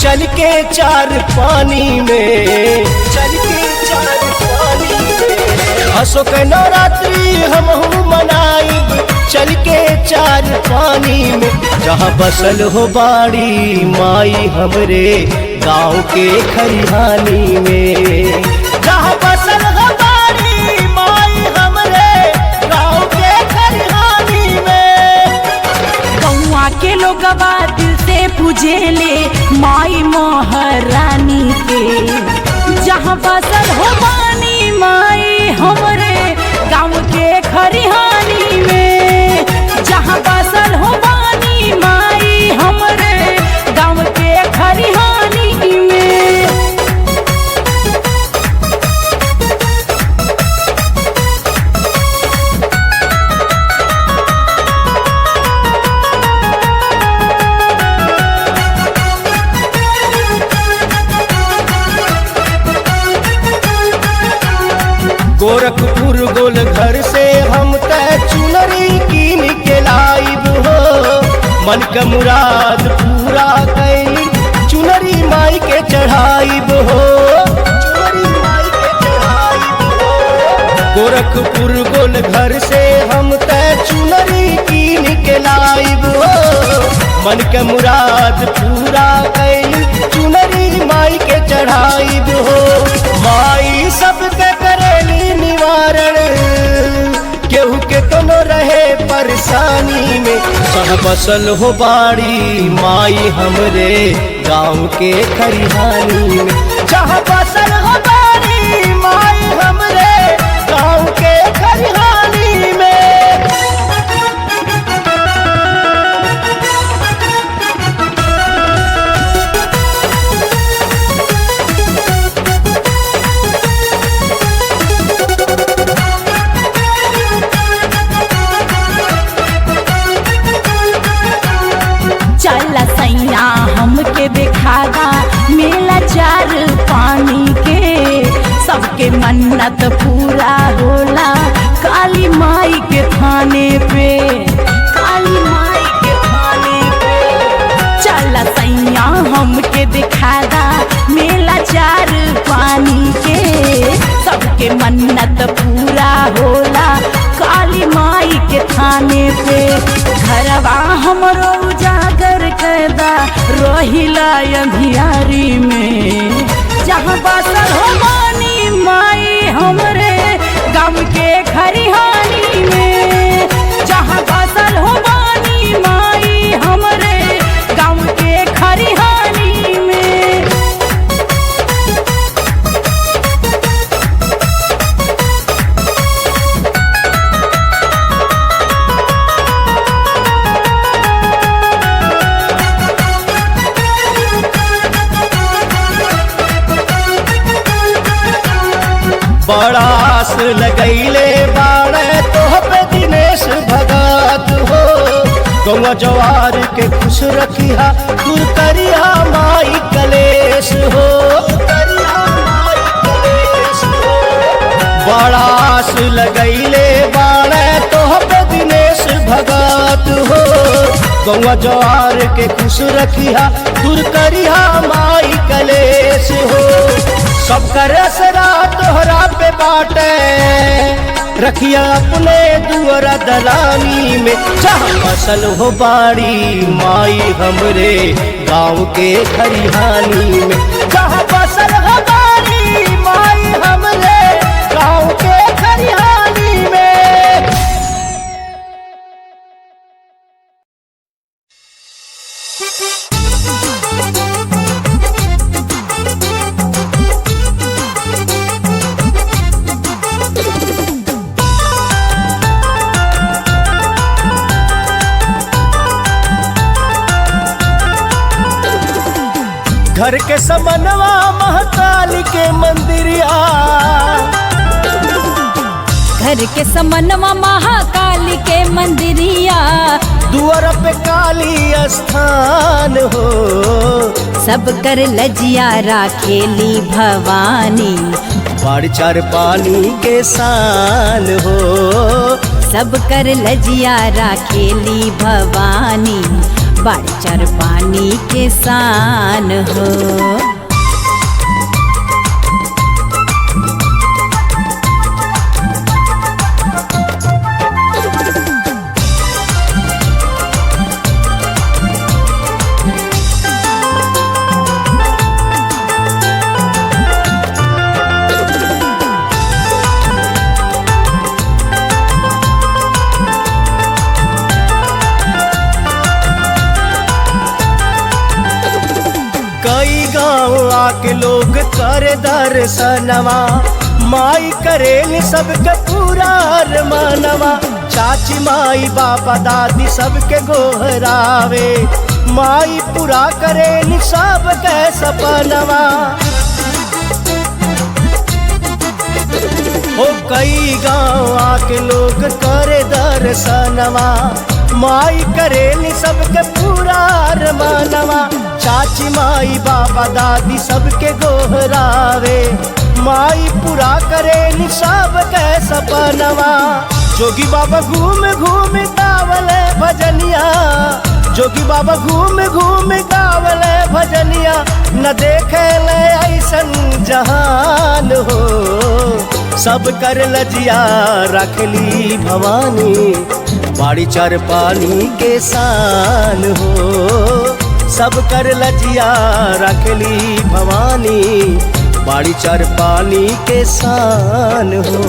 चल के चार पानी में, चल के चार पानी में अशोक नवरात्रि हमहू मनाइब चल के चार पानी में। जहाँ बसल हो बाड़ी माई हमरे गाँव के खरिहानी में, जहाँ बसल हो बाड़ी माई हमरे गाँव के खरिहानी में। गौआ के लोगवा दिल से पूजेले माई महारानी के, जहाँ बसल हो बानी माई हमरे गाँव के खरिहानी में, जहाँ बसल हो बानी माई हमरे गाँव के खरिहानी में। गोरखपुर गोल घर से हम तय चुनरी कीन के लाइब हो, मन का मुराद पूरा कैली चुनरी माई के चढ़ाइब हो, चुनरी माई के चढ़ाइब हो। गोरखपुर गोल घर से हम तय चुनरी कीन के लाइब हो, मन का मुराद पूरा कैली चुनरी माई के चढ़ाइब हो। माई सबके करेली निवारण केहू के तो न रहे परेशानी में। जहाँ बसल हो बाड़ी माई हमरे गाँव के खरिहानी में, जहाँ बसल हो बाड़ी माई हमरे गाँव के खरिहानी में। चला सैया हमके दिखागा मेला चार पानी के, सबके मन्नत पूरा होला काली माई के थाने पे, काली माई के थाने पे। चला सैया हमके दिखागा मेला चार पानी के, सबके मन्नत पूरा होला काली माई के थाने पे। घरवा हमरो उजागर कैदा रोहिला अंधियारी में, जहाँ बसल हो बानी माई हमरे गाँव के खरिहानी में, जहाँ बसल हो बानी माई हमरे गाँव के खरिहानी में। बड़ा आस लगैले बाड़े तोह पे दिनेश भगत हो, गौवा जवार के खुश रखिया दूर करिया माई कलेश हो, करिया माई कलेश हो। बड़ा आस लगैले बाड़े तोह पे दिनेश भगत हो, गौवा जवार के खुश रखिया दूर करिया माई कलेश हो। सबका रसरा तोहरा पे बाटे रखिया अपने दुअरा दलानी में, जहाँ बसल हो बाड़ी माई हमरे गाँव के खरिहानी में, जहाँ बसल हो बाड़ी माई हमरे गाँव के खरिहानी में। घर के समनवा महाकाल के मंदिरिया, घर के समनवा महाकाली के मंदिरिया, दुआर पे काली स्थान हो, सब कर लजिया राखेली भवानी, बाढ़ चार पानी के शान हो, सब कर लजिया राखेली भवानी, बाड़ी चार पानी के शान हो। कई गाँव आके लोग करे दर्शनवा, माई करेली सबके पूरा मनवा। चाची माई बाबा दादी सबके गोहरावे, माई पूरा करेली सबके सपनवा। ओ कई गाँव आके लोग करे दर्शनवा, माई करेली सबके पूरा मनवा। चाची माई बाबा दादी सबके गोहरावे, माई पूरा करेली सबके सपनवा। जोगी बाबा घूम घूम गावले भजनिया, जोगी बाबा घूम घूम गावले भजनिया। न देखे ले ऐसन जहान हो, सब कर लजिया रखली भवानी, बाड़ी चार पानी के शान हो। सब कर लजिया रखली भवानी, बाड़ी चार पानी के शान हो।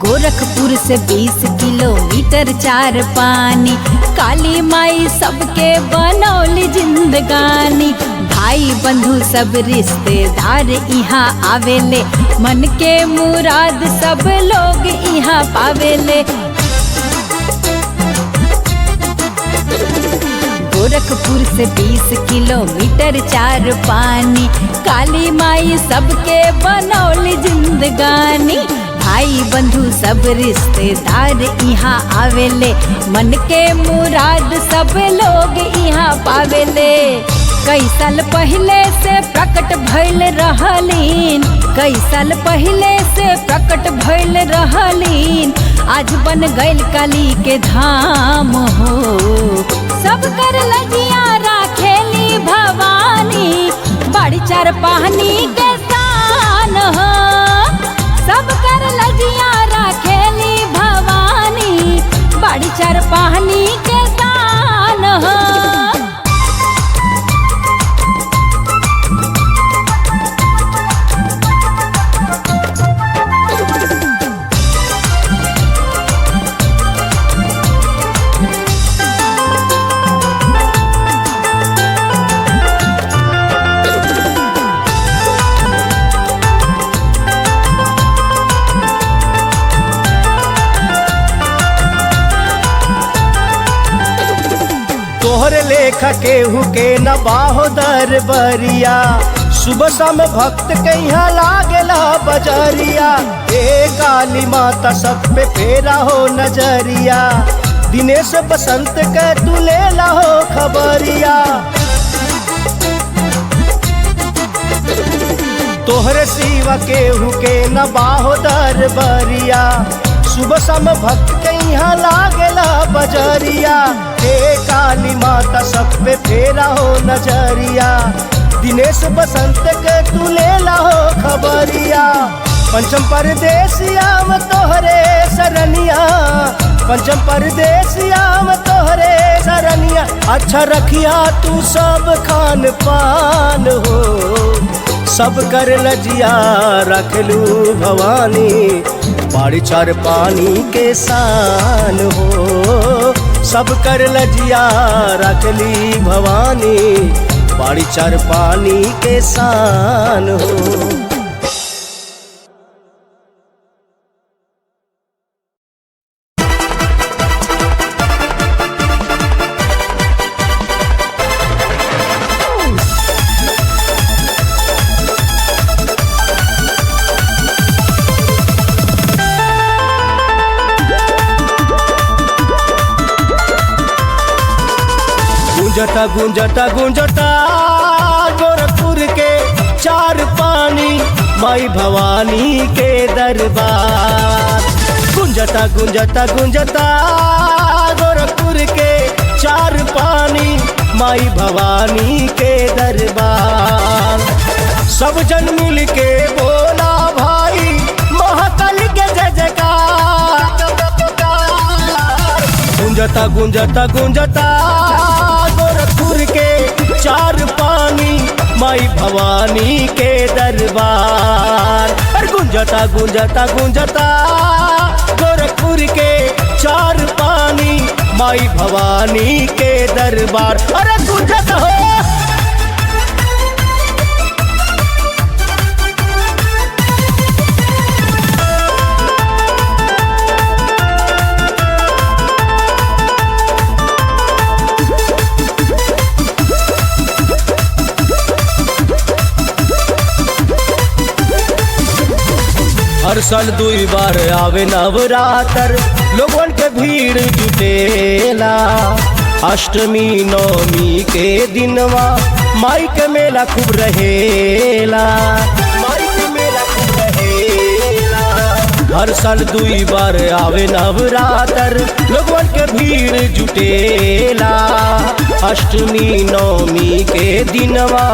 गोरखपुर से 20 किलोमीटर चार पानी, काली माई सबके बनौली जिंदगानी। भाई बंधु सब रिश्तेदार यहाँ आवेले, मन के मुराद सब लोग यहाँ पावेले। गोरखपुर से 20 किलोमीटर चार पानी, काली माई सबके बनौली जिंदगानी। भाई बंधु सब रिश्तेदार यहाँ आवेले, मन के मुराद सब लोग यहाँ पावेले। कई साल पहले से प्रकट भइल रहलीन, कई साल पहले से प्रकट भइल रहलीन। आज बन गइल काली के धाम हो, सब कर लजिया राखेली भवानी, बाड़ी चार पानी के शान हो। सब कर लजिया राखेली भवानी, बाड़ी चार पानी के शान हो। तोहरे लेखा केहू के न बाहो दरबरिया, सुबह शाम भक्त के यहाँ लागेला बजरिया। ए काली माता सब पे फेरा हो नजरिया, दिनेश बसंत के तू लेला हो खबरिया। तोहरे सिवा केहू के न बाहो दरबरिया, सुबह शाम भक्त के यहाँ लागेला बजरिया। हे काली माता सब पे फेरा हो नजरिया, दिनेश बसंत के तू लेला हो खबरिया। पंचम परदेसिया में तोहरे सरनिया, पंचम परदेसिया में तोहरे सरनिया। अच्छा रखिया तू सब खान पान हो, सब कर लजिया रखलू भवानी, बाड़ी चार पानी के शान हो। सब कर लजिया रखली भवानी, बाड़ी चार पानी के शान हो। गुंजता गुंजता गुंजता गोरखपुर के चार पानी माई भवानी के दरबार। गुंजता गुंजता गुंजता गोरखपुर के चार पानी माई भवानी के दरबार। सब जन मिल के बोला भाई महाकाल के जय जयकार। गुंजता गुंजता गुंजता गोरखपुर के चार पानी माई भवानी के दरबार। गुंजता गुंजता गुंजता गोरखपुर के चार पानी माई भवानी के दरबार। अरे गुंजत हो हर साल दुई बार आवे नवरात्र, लोगन के भीड़ जुटेला। अष्टमी नवमी के दिनवा माई के मेला खूब रहेला। माई के मेला खूब रहेला। हर साल दुई बार आवे नवरात्र, लोगन के भीड़ जुटेला। अष्टमी नवमी के दिनवा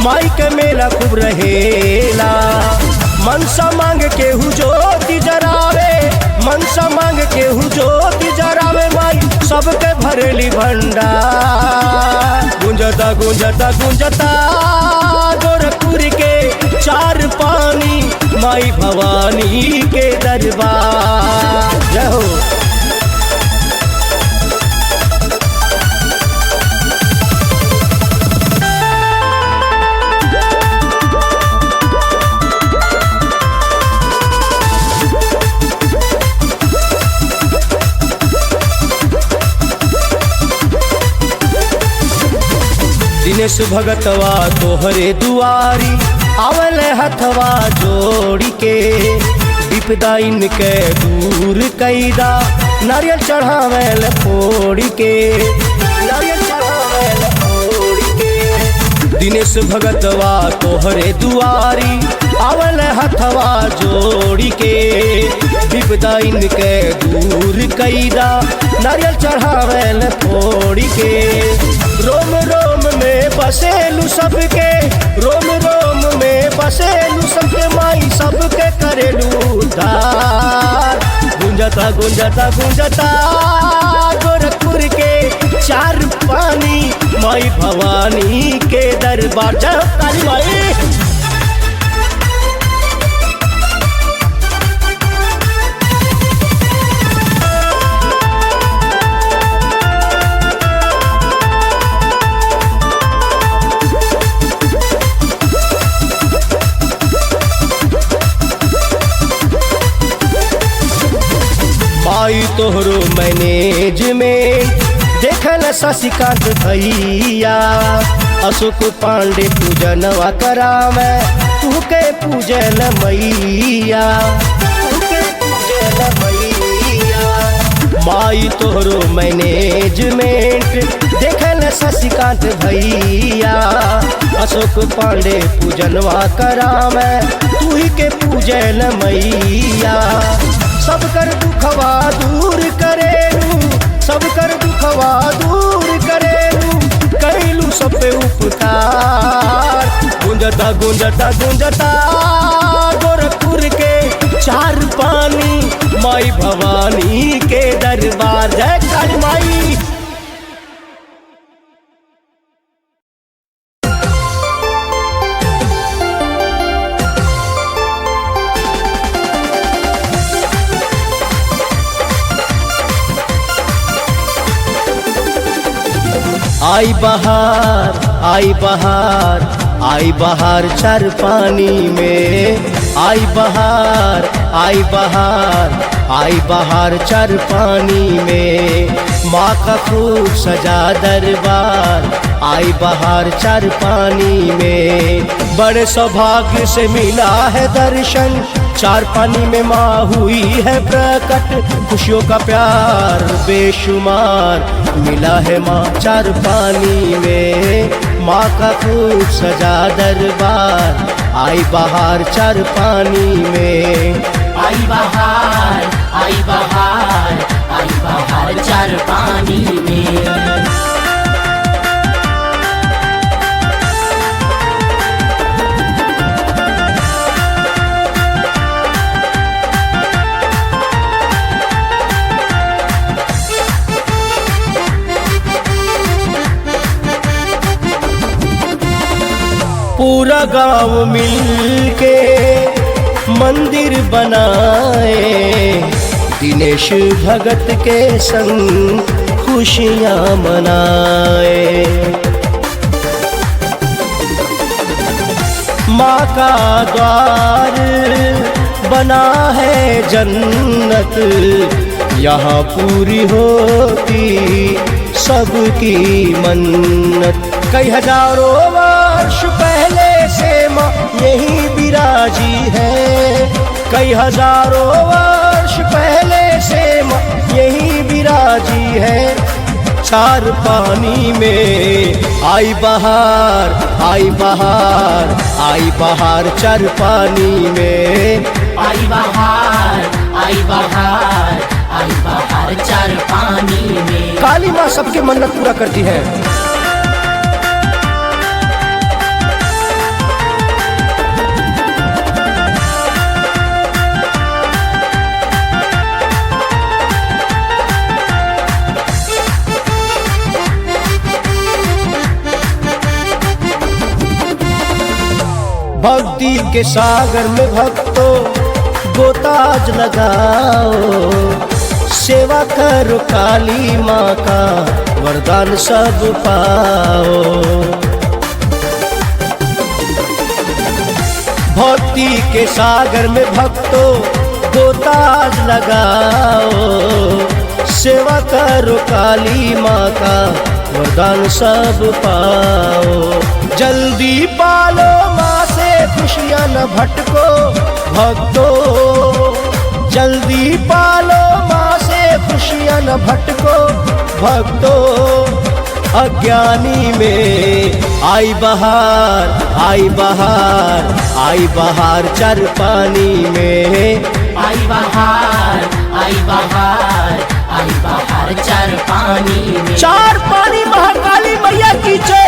माई के मेला खूब रहेला। मनसा मांग केहू ज्योति जरावे, मनसा मांग केहू ज्योति जरावे माई सबके भरेली भंडार। गुंजता गुंजता गुंजता गोरखपुर के चार पानी माई भवानी के दरबार। जय हो दिनेश भगतवा तोहरे दुआरी आवल हथवा जोड़ी के। विपदाइन के दूर कैदा नारियल चढ़ावेल फोड़ी के। नारियल चढ़ावेल फोड़ी के। दिनेश भगतवा तोहरे दुआरी आवल हथवा जोड़ी के। विपदाइन के दूर कैदा नारियल चढ़ावेल फोड़ी के। रोम रोम में बसेलू सबके, रोम रोम में बसेलू सबके माई सबके करेलू उद्धार। गुंजता गुंजता गुंजता गोरखपुर के चार पानी माई भवानी के दरबार। जय हो काली माई। माई तोहरो मैनेजमेंट देखल शशिकांत भैया। अशोक पांडे पूजनवा करावे तुके पूजन मैया। तुके पूजन मैया। माई तोहरो मैनेजमेंट देखल शशिकांत भैया। अशोक पांडे पूजनवा करावे तुही के पूजन मैया। सब कर दुखवा दूर करेलू, सब कर दुखवा दूर करेलू, कैलू सब पे उपकार। गुंजता गुंजता गुंजता गोरखपुर के चार पानी माई भवानी के दरबार। जय काली माई। आई बहार आई बहार आई बहार चार पानी में। आई बहार आई बहार आई बहार चार पानी में। माँ का खूब सजा दरबार आई बहार चार पानी में। बड़े सौभाग्य से मिला है दर्शन चार पानी में माँ हुई है प्रकट, खुशियों का प्यार बेशुमार मिला है माँ चार पानी में। माँ का खूब सजा दरबार, आई बहार चार पानी में। आई बहार, आई बहार, आई बहार चार पानी में। पूरा गांव मिल के मंदिर बनाए, दिनेश भगत के संग खुशियां मनाए। माँ का द्वार बना है जन्नत, यहाँ पूरी होती सबकी मन्नत। कई हजारों वर्ष पहले से माँ यही विराजी है, कई हजारों वर्ष पहले से माँ यही विराजी है। चार पानी में आई बहार, आई बहार, आई बहार चार पानी में। आई बहार, आई बहार, आई बहार चार पानी में। काली माँ सबके मन्नत पूरा करती है। भक्ति के सागर में भक्तों गोताज लगाओ, सेवा करो काली माँ का वरदान सब पाओ। भक्ति के सागर में भक्तों गोताज लगाओ, सेवा करो काली माँ का वरदान सब पाओ। जल्दी पालो माँ से खुशियाँ न भटको भक्तों, जल्दी पालो माँ से खुशियाँ न भटको भक्तों। अज्ञानी में आई बहार, आई बहार, आई बहार चार पानी में। आई बहार, आई बहार, आई बहार चार पानी में। चार पानी महाकाली मैया की जय।